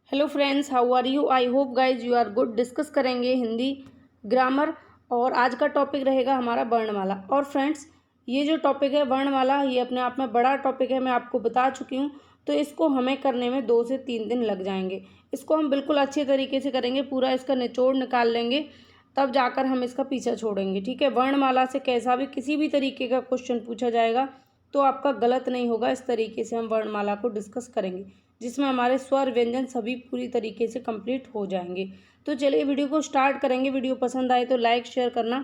Hello friends, how are you? I hope guys you are good. Discuss करेंगे Hindi grammar और आज का topic रहेगा हमारा वर्णमाला। और फ्रेंड्स, ये जो टॉपिक है वर्णमाला, ये अपने आप में बड़ा टॉपिक है, मैं आपको बता चुकी हूँ। तो इसको हमें करने में 2 से 3 दिन लग जाएंगे। इसको हम बिल्कुल अच्छे तरीके से करेंगे, पूरा इसका निचोड़ निकाल लेंगे, तब जाकर हम इसका पीछा छोड़ेंगे। ठीक है, वर्णमाला से कैसा भी किसी भी तरीके का क्वेश्चन पूछा जाएगा तो आपका गलत नहीं होगा। इस तरीके से हम वर्णमाला को डिस्कस करेंगे, जिसमें हमारे स्वर व्यंजन सभी पूरी तरीके से कंप्लीट हो जाएंगे। तो चलिए वीडियो को स्टार्ट करेंगे। वीडियो पसंद आए तो लाइक शेयर करना,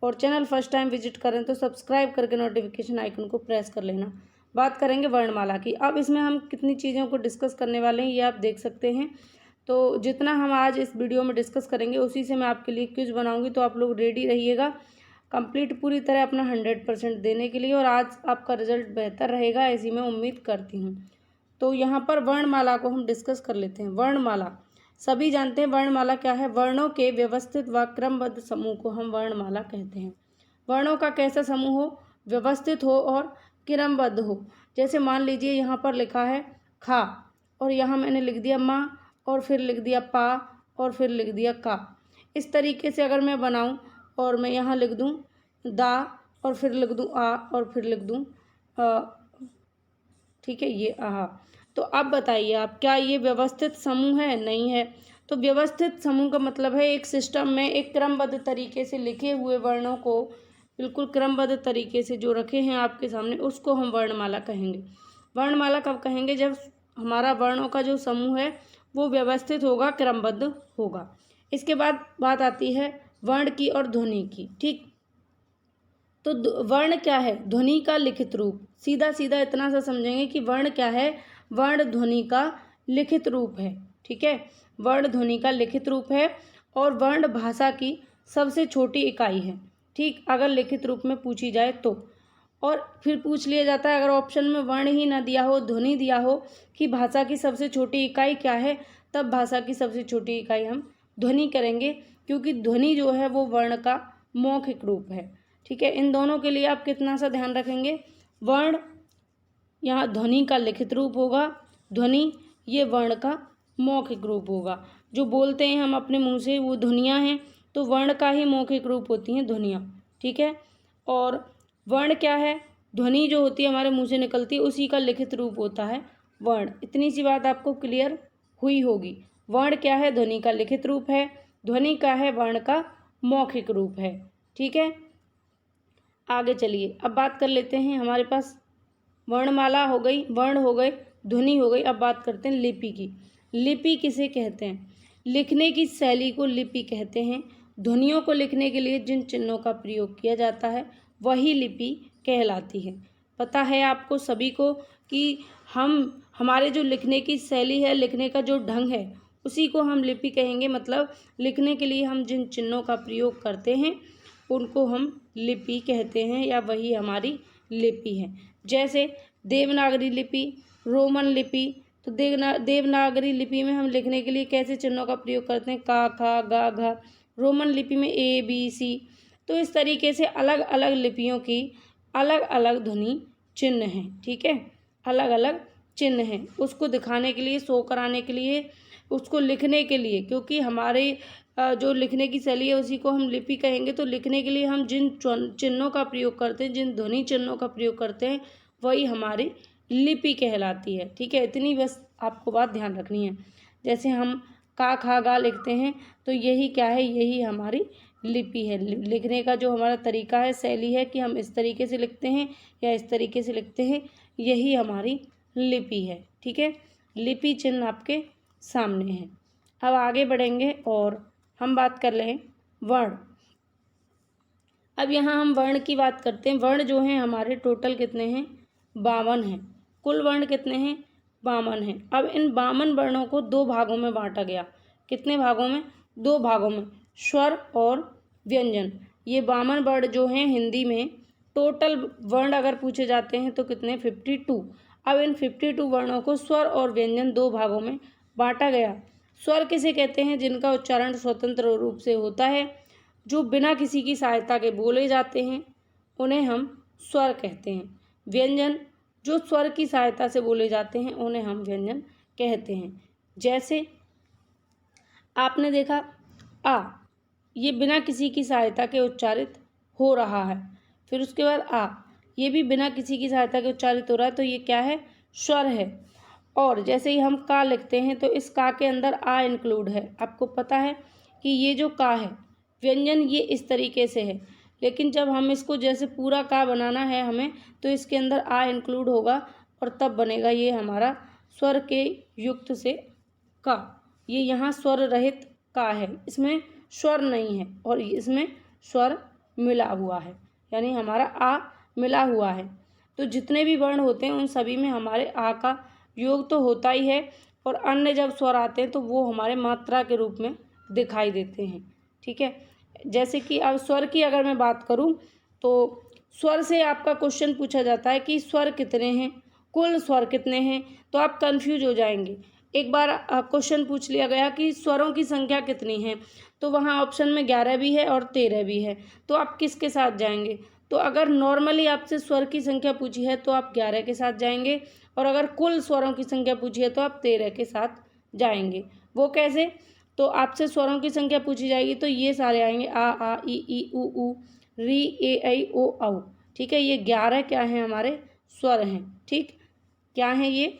और चैनल फर्स्ट टाइम विजिट करें तो सब्सक्राइब करके नोटिफिकेशन आइकन को प्रेस कर लेना। बात करेंगे वर्णमाला की। अब इसमें हम कितनी चीज़ों को डिस्कस करने वाले हैं ये आप देख सकते हैं। तो जितना हम आज इस वीडियो में डिस्कस करेंगे उसी से मैं आपके लिए क्विज बनाऊंगी, तो आप लोग रेडी रहिएगा कंप्लीट पूरी तरह अपना 100% देने के लिए, और आज आपका रिजल्ट बेहतर रहेगा ऐसी मैं उम्मीद करती हूँ। तो यहाँ पर वर्णमाला को हम डिस्कस कर लेते हैं। वर्णमाला सभी जानते हैं। वर्णमाला क्या है? वर्णों के व्यवस्थित व क्रमबद्ध समूह को हम वर्णमाला कहते हैं। वर्णों का कैसा समूह हो? व्यवस्थित हो और क्रमबद्ध हो। जैसे मान लीजिए यहाँ पर लिखा है खा, और यहाँ मैंने लिख दिया माँ, और फिर लिख दिया पा, और फिर लिख दिया का। इस तरीके से अगर मैं बनाऊँ और मैं यहाँ लिख दूँ दा, और फिर लिख दूँ आ, और फिर लिख दूँ ठीक है, ये आहा। तो अब बताइए आप, क्या ये व्यवस्थित समूह है? नहीं है। तो व्यवस्थित समूह का मतलब है एक सिस्टम में एक क्रमबद्ध तरीके से लिखे हुए वर्णों को बिल्कुल क्रमबद्ध तरीके से जो रखे हैं आपके सामने, उसको हम वर्णमाला कहेंगे। वर्णमाला कब कहेंगे? जब हमारा वर्णों का जो समूह है वो व्यवस्थित होगा, क्रमबद्ध होगा। इसके बाद बात आती है वर्ण की और ध्वनि की। ठीक, तो वर्ण क्या है? ध्वनि का लिखित रूप। सीधा सीधा इतना सा समझेंगे कि वर्ण क्या है? वर्ण ध्वनि का लिखित रूप है। ठीक है, वर्ण ध्वनि का लिखित रूप है, और वर्ण भाषा की सबसे छोटी इकाई है। ठीक, अगर लिखित रूप में पूछी जाए तो। और फिर पूछ लिया जाता है, अगर ऑप्शन में वर्ण ही ना दिया हो, ध्वनि दिया हो कि भाषा की सबसे छोटी इकाई क्या है, तब भाषा की सबसे छोटी इकाई हम ध्वनि करेंगे, क्योंकि ध्वनि जो है वो वर्ण का मौखिक रूप है। ठीक है, इन दोनों के लिए आप कितना सा ध्यान रखेंगे? वर्ण यहाँ ध्वनि का लिखित रूप होगा, ध्वनि ये वर्ण का मौखिक रूप होगा। जो बोलते हैं हम अपने मुंह से वो ध्वनियाँ हैं, तो वर्ण का ही मौखिक रूप होती हैं ध्वनियाँ। ठीक है, और वर्ण क्या है? ध्वनि जो होती है हमारे मुंह से निकलती है, उसी का लिखित रूप होता है वर्ण। इतनी सी बात आपको क्लियर हुई होगी। वर्ण क्या है? ध्वनि का लिखित रूप है। ध्वनि का है वर्ण का मौखिक रूप है। ठीक है, आगे चलिए अब बात कर लेते हैं। हमारे पास वर्णमाला हो गई, वर्ण हो गए, ध्वनि हो गई। अब बात करते हैं लिपि की। लिपि किसे कहते हैं? लिखने की शैली को लिपि कहते हैं। ध्वनियों को लिखने के लिए जिन चिन्हों का प्रयोग किया जाता है वही लिपि कहलाती है। पता है आपको सभी को कि हमारे जो लिखने की शैली है, लिखने का जो ढंग है, उसी को हम लिपि कहेंगे। मतलब लिखने के लिए हम जिन चिन्हों का प्रयोग करते हैं उनको हम लिपि कहते हैं, या वही हमारी लिपि है। जैसे देवनागरी लिपि, रोमन लिपि। तो देवनागरी लिपि में हम लिखने के लिए कैसे चिन्हों का प्रयोग करते हैं? का, खा, गा, घा। रोमन लिपि में ए, बी, सी। तो इस तरीके से अलग अलग लिपियों की अलग अलग ध्वनि चिन्ह हैं। ठीक है, अलग अलग चिन्ह हैं उसको दिखाने के लिए, शो कराने के लिए, उसको लिखने के लिए। क्योंकि हमारे जो लिखने की शैली है उसी को हम लिपि कहेंगे। तो लिखने के लिए हम जिन चिन्हों का प्रयोग करते हैं, जिन ध्वनि चिन्हों का प्रयोग करते हैं, वही हमारी लिपि कहलाती है। ठीक है, इतनी बस आपको बात ध्यान रखनी है। जैसे हम का, खा, गा लिखते हैं, तो यही क्या है? यही हमारी लिपि है। लिखने का जो हमारा तरीका है, शैली है कि हम इस तरीके से लिखते हैं या इस तरीके से लिखते हैं, यही हमारी लिपि है। ठीक है, लिपि चिन्ह आपके सामने है। अब आगे बढ़ेंगे और हम बात कर रहे हैं वर्ण। अब यहाँ हम वर्ण की बात करते हैं। वर्ण जो हैं हमारे टोटल कितने हैं? 52 हैं। कुल वर्ण कितने हैं? 52 हैं। अब इन 52 वर्णों को 2 भागों में बांटा गया। कितने भागों में? 2 भागों में, स्वर और व्यंजन। ये 52 वर्ण जो हैं हिंदी में, टोटल वर्ण अगर पूछे जाते हैं तो कितने? 52। अब इन 52 वर्णों को स्वर और व्यंजन 2 भागों में बांटा गया। स्वर किसे कहते हैं? जिनका उच्चारण स्वतंत्र रूप से होता है, जो बिना किसी की सहायता के बोले जाते हैं, उन्हें हम स्वर कहते हैं। व्यंजन जो स्वर की सहायता से बोले जाते हैं, उन्हें हम व्यंजन कहते हैं। जैसे आपने देखा आ, ये बिना किसी की सहायता के उच्चारित हो रहा है। फिर उसके बाद आ, ये भी बिना किसी की सहायता के उच्चारित हो रहा है, तो ये क्या है? स्वर है। और जैसे ही हम का लिखते हैं तो इस का के अंदर आ इंक्लूड है। आपको पता है कि ये जो का है व्यंजन ये इस तरीके से है, लेकिन जब हम इसको जैसे पूरा का बनाना है हमें, तो इसके अंदर आ इंक्लूड होगा और तब बनेगा ये हमारा स्वर के युक्त से का। ये यहाँ स्वर रहित का है, इसमें स्वर नहीं है और इसमें स्वर मिला हुआ है, यानी हमारा आ मिला हुआ है। तो जितने भी वर्ण होते हैं उन सभी में हमारे आ का योग तो होता ही है, और अन्य जब स्वर आते हैं तो वो हमारे मात्रा के रूप में दिखाई देते हैं। ठीक है, जैसे कि अब स्वर की अगर मैं बात करूं तो स्वर से आपका क्वेश्चन पूछा जाता है कि स्वर कितने हैं, कुल स्वर कितने हैं, तो आप कंफ्यूज हो जाएंगे। एक बार क्वेश्चन पूछ लिया गया कि स्वरों की संख्या कितनी है, तो वहाँ ऑप्शन में 11 भी है और 13 भी है, तो आप किसके साथ जाएंगे? तो अगर नॉर्मली आपसे स्वर की संख्या पूछी है तो आप 11 के साथ जाएंगे, और अगर कुल स्वरों की संख्या पूछी है तो आप 13 के साथ जाएंगे। वो कैसे? तो आपसे स्वरों की संख्या पूछी जाएगी तो ये सारे आएंगे आ ई उ री ए ऐ ओ औ। ठीक है, ये 11 क्या हैं? हमारे स्वर हैं। ठीक, क्या हैं ये?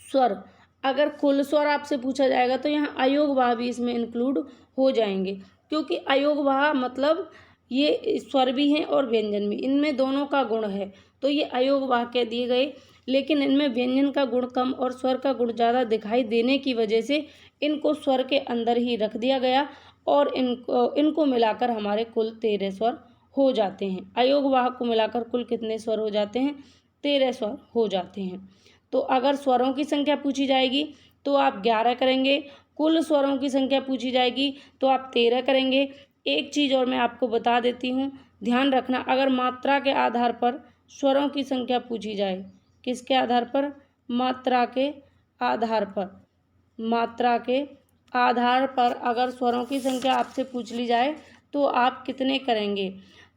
स्वर। अगर कुल स्वर आपसे पूछा जाएगा तो यहाँ अयोगवाह भी इसमें इंक्लूड हो जाएंगे, क्योंकि अयोगवाह मतलब ये स्वर भी हैं और व्यंजन भी, इनमें दोनों का गुण है, तो ये अयोगवाह कह दिए गए। लेकिन इनमें व्यंजन का गुण कम और स्वर का गुण ज़्यादा दिखाई देने की वजह से इनको स्वर के अंदर ही रख दिया गया, और इनको मिलाकर हमारे कुल 13 स्वर हो जाते हैं। अयोगवाह को मिलाकर कुल कितने स्वर हो जाते हैं? 13 स्वर हो जाते हैं। तो अगर स्वरों की संख्या पूछी जाएगी तो आप 11 करेंगे, कुल स्वरों की संख्या पूछी जाएगी तो आप 13 करेंगे। एक चीज़ और मैं आपको बता देती हूँ, ध्यान रखना, अगर मात्रा के आधार पर स्वरों की संख्या पूछी जाए, किसके आधार पर? मात्रा के आधार पर। मात्रा के आधार पर अगर स्वरों की संख्या आपसे पूछ ली जाए तो आप कितने करेंगे?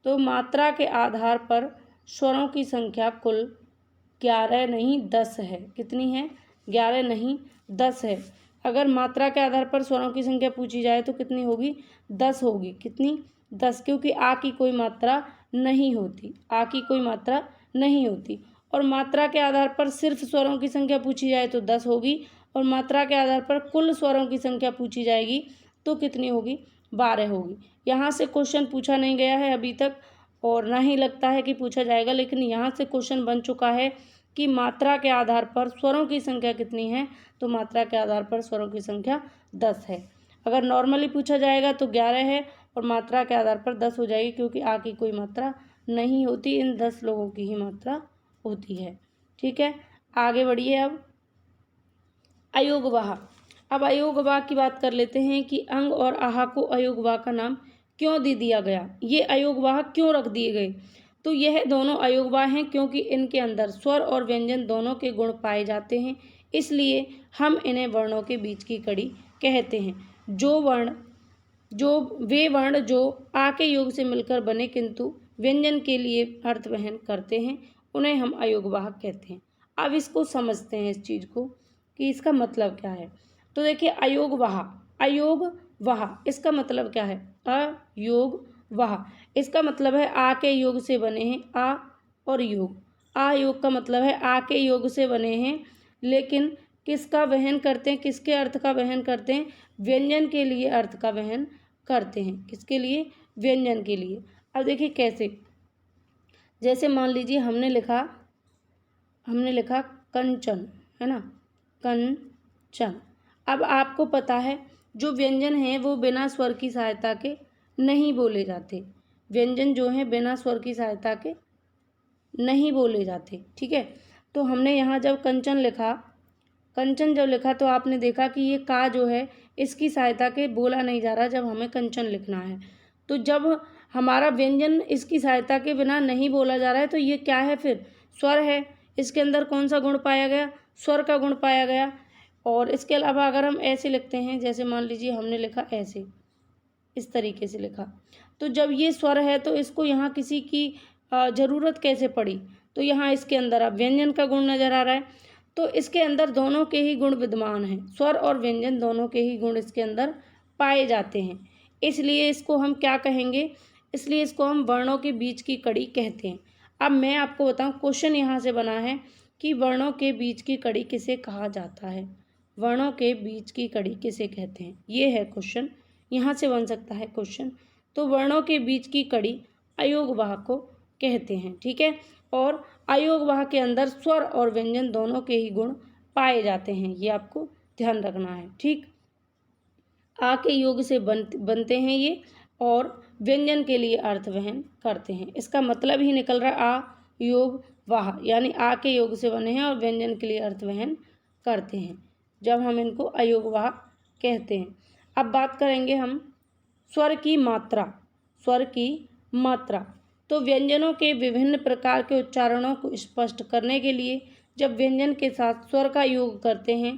तो मात्रा के आधार पर स्वरों की संख्या कुल 11 नहीं 10 है। कितनी है? 11 नहीं 10 है। अगर मात्रा के आधार पर स्वरों की संख्या पूछी जाए तो कितनी होगी? 10 होगी। कितनी? 10, क्योंकि आ की कोई मात्रा नहीं होती, आ की कोई मात्रा नहीं होती। और मात्रा के आधार पर सिर्फ स्वरों की संख्या पूछी जाए तो 10 होगी, और मात्रा के आधार पर कुल स्वरों की संख्या पूछी जाएगी तो कितनी होगी? 12 होगी। यहाँ से क्वेश्चन पूछा नहीं गया है अभी तक, और ना ही लगता है कि पूछा जाएगा, लेकिन यहाँ से क्वेश्चन बन चुका है कि मात्रा के आधार पर स्वरों की संख्या कितनी है, तो मात्रा के आधार पर स्वरों की संख्या 10 है। अगर नॉर्मली पूछा जाएगा तो 11 है, और मात्रा के आधार पर 10 हो जाएगी, क्योंकि आ की कोई मात्रा नहीं होती, इन 10 लोगों की ही मात्रा होती है। ठीक है, आगे बढ़िए। अब अयोगवाह। अब अयोगवाह की बात कर लेते हैं कि अंग और आहा को अयोगवाह का नाम क्यों दे दिया गया, ये अयोगवाह क्यों रख दिए गए? तो यह दोनों अयोगवाह हैं क्योंकि इनके अंदर स्वर और व्यंजन दोनों के गुण पाए जाते हैं, इसलिए हम इन्हें वर्णों के बीच की कड़ी कहते हैं। वे वर्ण जो आ के योग से मिलकर बने किंतु व्यंजन के लिए अर्थ वहन करते हैं, उन्हें हम अयोगवाह कहते हैं। अब इसको समझते हैं, इस चीज़ को, कि इसका मतलब क्या है। तो देखिए, अयोगवाह इसका मतलब क्या है? अयोगवाह इसका मतलब है आ के योग से बने हैं, आ और योग। आ योग का मतलब है आ के योग से बने हैं, लेकिन किसका वहन करते हैं? किसके अर्थ का वहन करते हैं? व्यंजन के लिए अर्थ का वहन करते हैं। किसके लिए? व्यंजन के लिए। अब देखिए कैसे, जैसे मान लीजिए हमने लिखा कंचन, है ना, कंचन। अब आपको पता है जो व्यंजन हैं वो बिना स्वर की सहायता के नहीं बोले जाते। व्यंजन जो हैं बिना स्वर की सहायता के नहीं बोले जाते। ठीक है, तो हमने यहाँ जब कंचन जब लिखा तो आपने देखा कि ये का जो है इसकी सहायता के बोला नहीं जा रहा जब हमें कंचन लिखना है। तो जब हमारा व्यंजन इसकी सहायता के बिना नहीं बोला जा रहा है तो ये क्या है? फिर स्वर है। इसके अंदर कौन सा गुण पाया गया? स्वर का गुण पाया गया। और इसके अलावा अगर हम ऐसे लिखते हैं, जैसे मान लीजिए हमने लिखा ऐसे, इस तरीके से लिखा, तो जब ये स्वर है तो इसको यहाँ किसी की ज़रूरत कैसे पड़ी? तो यहाँ इसके अंदर अब व्यंजन का गुण नज़र आ रहा है, तो इसके अंदर दोनों के ही गुण विद्यमान हैं, स्वर और व्यंजन दोनों के ही गुण इसके अंदर पाए जाते हैं। इसलिए इसको हम क्या कहेंगे, इसलिए इसको हम वर्णों के बीच की कड़ी कहते हैं। अब मैं आपको बताऊं, क्वेश्चन यहाँ से बना है कि वर्णों के बीच की कड़ी किसे कहा जाता है, वर्णों के बीच की कड़ी किसे कहते हैं, ये है क्वेश्चन, यहाँ से बन सकता है क्वेश्चन। तो वर्णों के बीच की कड़ी अयोगवाह को कहते हैं, ठीक है। और अयोगवाह के अंदर स्वर और व्यंजन दोनों के ही गुण पाए जाते हैं, ये आपको ध्यान रखना है, ठीक। आ के योग से बनते हैं ये, और व्यंजन के लिए अर्थ वहन करते हैं। इसका मतलब ही निकल रहा आ योग वाह, यानी आ के योग से बने हैं और व्यंजन के लिए अर्थ वहन करते हैं, जब हम इनको अयोग वाह कहते हैं। अब बात करेंगे हम स्वर की मात्रा, स्वर की मात्रा। तो व्यंजनों के विभिन्न प्रकार के उच्चारणों को स्पष्ट करने के लिए जब व्यंजन के साथ स्वर का योग करते हैं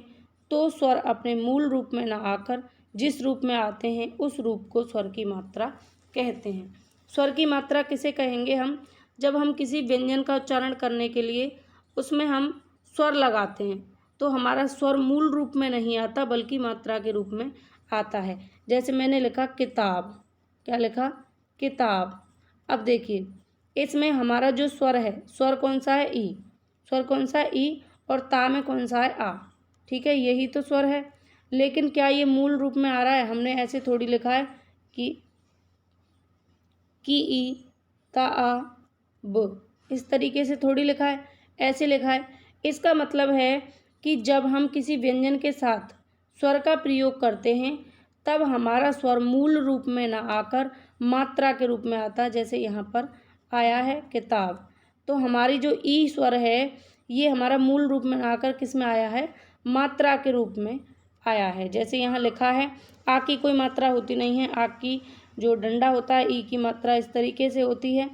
तो स्वर अपने मूल रूप में न आकर जिस रूप में आते हैं उस रूप को स्वर की मात्रा कहते हैं। स्वर की मात्रा किसे कहेंगे हम, जब हम किसी व्यंजन का उच्चारण करने के लिए उसमें हम स्वर लगाते हैं तो हमारा स्वर मूल रूप में नहीं आता बल्कि मात्रा के रूप में आता है। जैसे मैंने लिखा किताब, क्या लिखा, किताब। अब देखिए इसमें हमारा जो स्वर है, स्वर कौन सा है, ई, स्वर कौन सा है, ई, और ता में कौन सा है, आ, ठीक है, यही तो स्वर है। लेकिन क्या ये मूल रूप में आ रहा है, हमने ऐसे थोड़ी लिखा है कि ई ता आ ब, इस तरीके से थोड़ी लिखा है, ऐसे लिखा है। इसका मतलब है कि जब हम किसी व्यंजन के साथ स्वर का प्रयोग करते हैं तब हमारा स्वर मूल रूप में ना आकर मात्रा के रूप में आता है। जैसे यहाँ पर आया है किताब, तो हमारी जो ई स्वर है ये हमारा मूल रूप में ना आकर किस में आया है, मात्रा के रूप में आया है। जैसे यहाँ लिखा है आ की कोई मात्रा होती नहीं है, आ की जो डंडा होता है ई की मात्रा इस तरीके से होती है,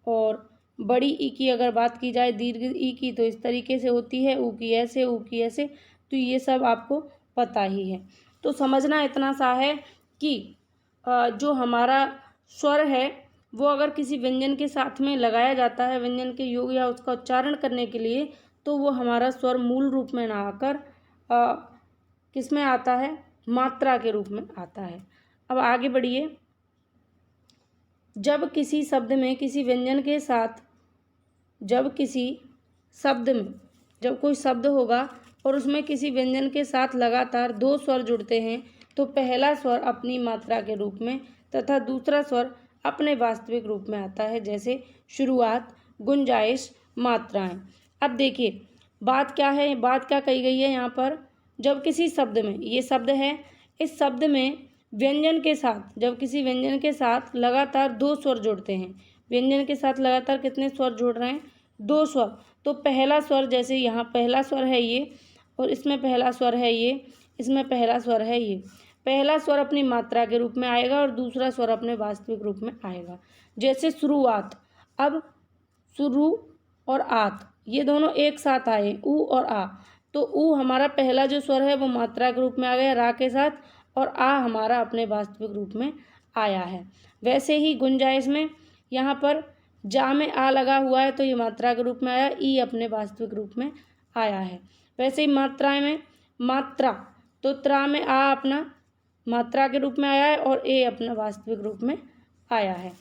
और बड़ी ई की अगर बात की जाए दीर्घ ई की तो इस तरीके से होती है, ऊ की ऐसे, ऊ की ऐसे, तो ये सब आपको पता ही है। तो समझना इतना सा है कि जो हमारा स्वर है वो अगर किसी व्यंजन के साथ में लगाया जाता है व्यंजन के योग या उसका उच्चारण करने के लिए तो वो हमारा स्वर मूल रूप में ना आकर किस में आता है, मात्रा के रूप में आता है। अब आगे बढ़िए, जब किसी शब्द में किसी व्यंजन के साथ, जब किसी शब्द में, जब कोई शब्द होगा और उसमें किसी व्यंजन के साथ लगातार दो स्वर जुड़ते हैं तो पहला स्वर अपनी मात्रा के रूप में तथा दूसरा स्वर अपने वास्तविक रूप में आता है। जैसे शुरुआत, गुंजाइश, मात्राएं। अब देखिए बात क्या है, बात क्या कही गई है यहाँ पर, जब किसी शब्द में, ये शब्द है, इस शब्द में व्यंजन के साथ, जब किसी व्यंजन के साथ लगातार दो स्वर जुड़ते हैं, व्यंजन के साथ लगातार कितने स्वर जुड़ रहे हैं, दो स्वर। तो पहला स्वर, जैसे यहाँ पहला स्वर है ये और इसमें पहला स्वर है ये, इसमें पहला स्वर है ये, पहला स्वर अपनी मात्रा के रूप में आएगा और दूसरा स्वर अपने वास्तविक रूप में आएगा। जैसे शुरुआत, अब शुरू और आत ये दोनों एक साथ आए, ऊ और आ, तो ऊ हमारा पहला जो स्वर है वो मात्रा के रूप में आ गया रा के साथ, और आ हमारा अपने वास्तविक रूप में आया है। वैसे ही गुंजाइश में यहाँ पर जा में आ लगा हुआ है तो ये मात्रा के रूप में आया, ई अपने वास्तविक रूप में आया है। वैसे ही मात्राएं में, मात्रा, तो त्रा में आ अपना मात्रा के रूप में आया है और ए अपना वास्तविक रूप में आया है।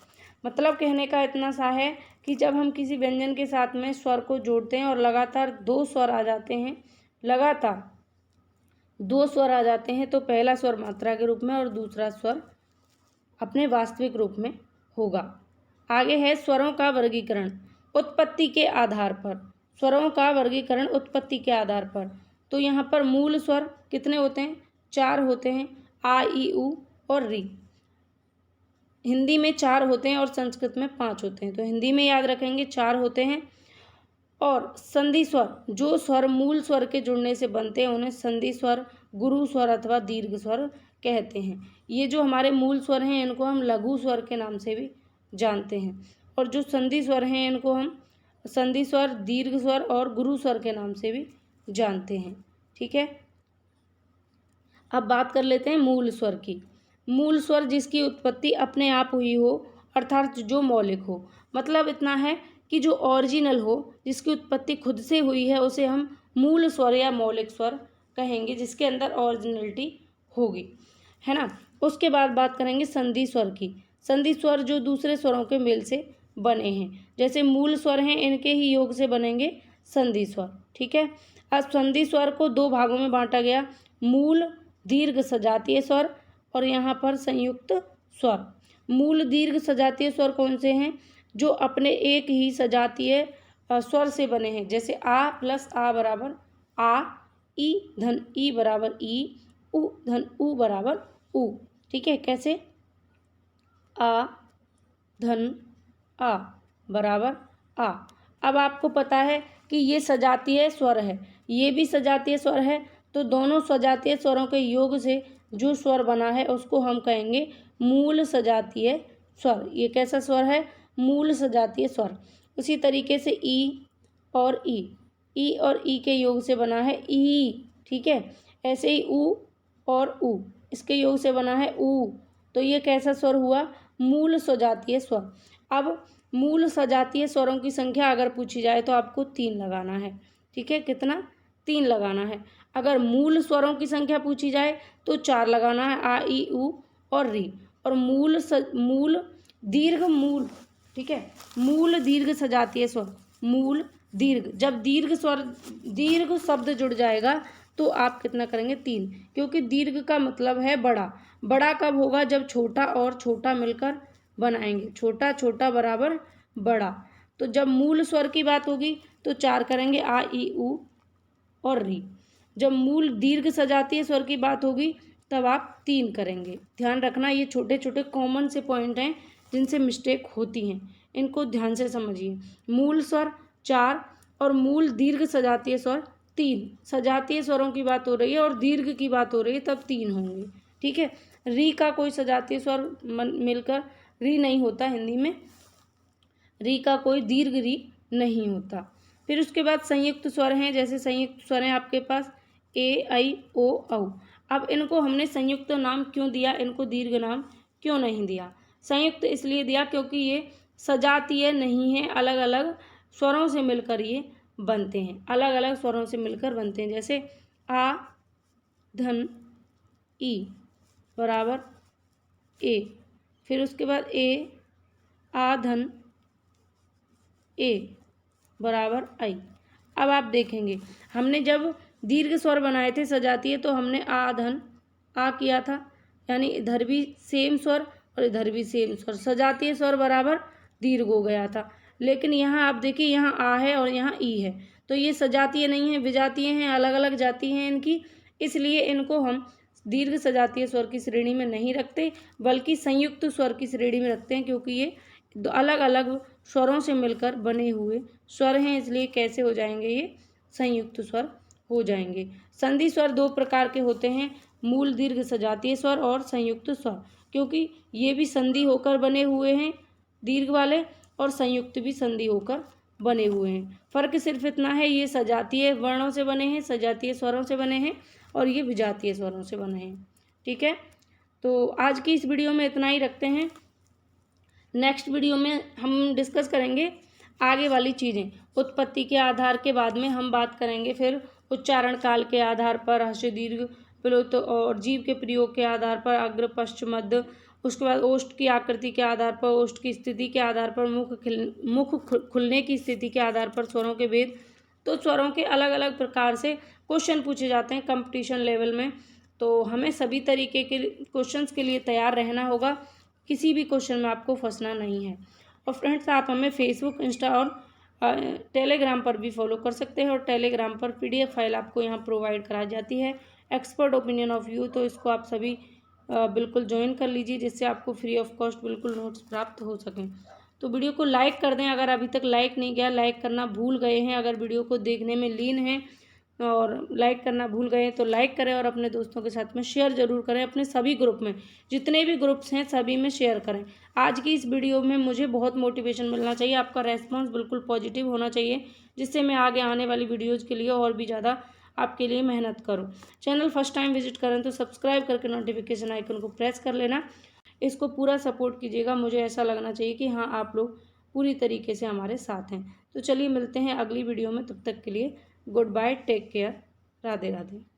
मतलब कहने का इतना सा है कि जब हम किसी व्यंजन के साथ में स्वर को जोड़ते हैं और लगातार दो स्वर आ जाते हैं, लगातार दो स्वर आ जाते हैं तो पहला स्वर मात्रा के रूप में और दूसरा स्वर अपने वास्तविक रूप में होगा। आगे है स्वरों का वर्गीकरण उत्पत्ति के आधार पर, स्वरों का वर्गीकरण उत्पत्ति के आधार पर। तो यहाँ पर मूल स्वर कितने होते हैं, चार होते हैं, आ ई उ और री। हिंदी में चार होते हैं और संस्कृत में पांच होते हैं, तो हिंदी में याद रखेंगे चार होते हैं। और संधि स्वर, जो स्वर मूल स्वर के जुड़ने से बनते हैं उन्हें संधि स्वर, गुरु स्वर अथवा दीर्घ स्वर कहते हैं। ये जो हमारे मूल स्वर हैं इनको हम लघु स्वर के नाम से भी जानते हैं, और जो संधि स्वर हैं इनको हम संधि स्वर, दीर्घ स्वर और गुरु स्वर के नाम से भी जानते हैं। ठीक है, अब बात कर लेते हैं मूल स्वर की। मूल स्वर जिसकी उत्पत्ति अपने आप हुई हो, अर्थात जो मौलिक हो। मतलब इतना है कि जो ओरिजिनल हो, जिसकी उत्पत्ति खुद से हुई है, उसे हम मूल स्वर या मौलिक स्वर कहेंगे, जिसके अंदर ओरिजिनलिटी होगी, है ना। उसके बाद बात करेंगे संधि स्वर की। संधि स्वर जो दूसरे स्वरों के मेल से बने हैं, जैसे मूल स्वर हैं इनके ही योग से बनेंगे संधि स्वर, ठीक है। अब संधि स्वर को दो भागों में बांटा गया, मूल दीर्घ सजातीय स्वर और यहाँ पर संयुक्त स्वर। मूल दीर्घ सजातीय स्वर कौन से हैं? जो अपने एक ही सजातीय स्वर से बने हैं, जैसे आ प्लस आ बराबर आ, ई धन ई बराबर ई, उ धन उ बराबर उ, ठीक है। कैसे? आ धन आ बराबर आ। अब आपको पता है कि ये सजातीय स्वर है, ये भी सजातीय स्वर है, तो दोनों सजातीय स्वरों के योग से जो स्वर बना है उसको हम कहेंगे मूल सजातीय स्वर। ये कैसा स्वर है? मूल सजातीय स्वर। उसी तरीके से ई और ई के योग से बना है ई, ठीक है। ऐसे ही उ और उ, इसके योग से बना है उ, तो ये कैसा स्वर हुआ? मूल सजातीय स्वर। अब मूल सजातीय स्वरों की संख्या अगर पूछी जाए तो आपको 3 लगाना है, ठीक है। कितना? 3 लगाना है। अगर मूल स्वरों की संख्या पूछी जाए तो 4 लगाना है, आ ई उ और री। और मूल दीर्घ मूल, ठीक है, मूल दीर्घ सजातीय स्वर, मूल दीर्घ, जब दीर्घ शब्द जुड़ जाएगा तो आप कितना करेंगे? 3, क्योंकि दीर्घ का मतलब है बड़ा। बड़ा कब होगा? जब छोटा और छोटा मिलकर बनाएंगे, छोटा छोटा बराबर बड़ा। तो जब मूल स्वर की बात होगी तो 4 करेंगे, आ ई उ और री। जब मूल दीर्घ सजातीय स्वर की बात होगी तब आप 3 करेंगे। ध्यान रखना, ये छोटे छोटे कॉमन से पॉइंट हैं जिनसे मिस्टेक होती हैं, इनको ध्यान से समझिए। मूल स्वर 4 और मूल दीर्घ सजातीय स्वर 3। सजातीय स्वरों की बात हो रही है और दीर्घ की बात हो रही है तब 3 होंगे, ठीक है। री का कोई सजातीय स्वर मिलकर री नहीं होता, हिंदी में री का कोई दीर्घ री नहीं होता। फिर उसके बाद संयुक्त स्वर हैं, जैसे संयुक्त स्वर हैं आपके पास ए आई ओ औ। अब इनको हमने संयुक्त नाम क्यों दिया, इनको दीर्घ नाम क्यों नहीं दिया? संयुक्त इसलिए दिया क्योंकि ये सजातीय नहीं है, अलग अलग स्वरों से मिलकर ये बनते हैं, अलग अलग स्वरों से मिलकर बनते हैं। जैसे आ धन ई बराबर ए, फिर उसके बाद ए आ धन ए बराबर आई। अब आप देखेंगे हमने जब दीर्घ स्वर बनाए थे सजातीय तो हमने आ धन आ किया था, यानी इधर भी सेम स्वर और इधर भी सेम स्वर, सजातीय स्वर बराबर दीर्घ हो गया था। लेकिन यहाँ आप देखिए, यहाँ आ है और यहाँ ई है, तो ये सजातीय नहीं है, विजातीय हैं, अलग अलग जाति हैं इनकी, इसलिए इनको हम दीर्घ सजातीय स्वर की श्रेणी में नहीं रखते बल्कि संयुक्त स्वर की श्रेणी में रखते हैं, क्योंकि ये अलग अलग स्वरों से मिलकर बने हुए स्वर हैं, इसलिए कैसे हो जाएंगे? ये संयुक्त स्वर हो जाएंगे। संधि स्वर 2 प्रकार के होते हैं, मूल दीर्घ सजातीय स्वर और संयुक्त स्वर, क्योंकि ये भी संधि होकर बने हुए हैं दीर्घ वाले और संयुक्त भी संधि होकर बने हुए हैं। फर्क सिर्फ इतना है, ये सजातीय वर्णों से बने हैं, सजातीय स्वरों से बने हैं, और ये विजातीय स्वरों से बने हैं, ठीक है। तो आज की इस वीडियो में इतना ही रखते हैं। नेक्स्ट वीडियो में हम डिस्कस करेंगे आगे वाली चीज़ें। उत्पत्ति के आधार के बाद में हम बात करेंगे फिर उच्चारण काल के आधार पर, हर्ष दीर्घ प्लुत और जीव के प्रयोग के आधार पर, अग्र पश्च मध्य, उसके बाद ओष्ठ की आकृति के आधार पर, ओष्ठ की स्थिति के आधार पर, मुख खुलने की स्थिति के आधार पर स्वरों के भेद। तो स्वरों के अलग अलग प्रकार से क्वेश्चन पूछे जाते हैं कंपटीशन लेवल में, तो हमें सभी तरीके के क्वेश्चंस के लिए तैयार रहना होगा, किसी भी क्वेश्चन में आपको फंसना नहीं है। और फ्रेंड्स, आप हमें फेसबुक, इंस्टा और टेलीग्राम पर भी फॉलो कर सकते हैं, और टेलीग्राम पर PDF फाइल आपको यहाँ प्रोवाइड कराई जाती है, एक्सपर्ट ओपिनियन ऑफ यू, तो इसको आप सभी बिल्कुल ज्वाइन कर लीजिए, जिससे आपको फ्री ऑफ कॉस्ट बिल्कुल नोट्स प्राप्त हो सकें। तो वीडियो को लाइक कर दें, अगर अभी तक लाइक नहीं किया, लाइक करना भूल गए हैं, अगर वीडियो को देखने में लीन हैं और लाइक करना भूल गए तो लाइक करें, और अपने दोस्तों के साथ में शेयर ज़रूर करें, अपने सभी ग्रुप में, जितने भी ग्रुप्स हैं सभी में शेयर करें। आज की इस वीडियो में मुझे बहुत मोटिवेशन मिलना चाहिए, आपका रेस्पॉन्स बिल्कुल पॉजिटिव होना चाहिए, जिससे मैं आगे आने वाली वीडियोज़ के लिए और भी ज़्यादा आपके लिए मेहनत करूँ। चैनल फर्स्ट टाइम विजिट करें तो सब्सक्राइब करके नोटिफिकेशन आइकन को प्रेस कर लेना, इसको पूरा सपोर्ट कीजिएगा, मुझे ऐसा लगना चाहिए कि हाँ, आप लोग पूरी तरीके से हमारे साथ हैं। तो चलिए मिलते हैं अगली वीडियो में, तब तक के लिए good bye, take care, Radhe Radhe.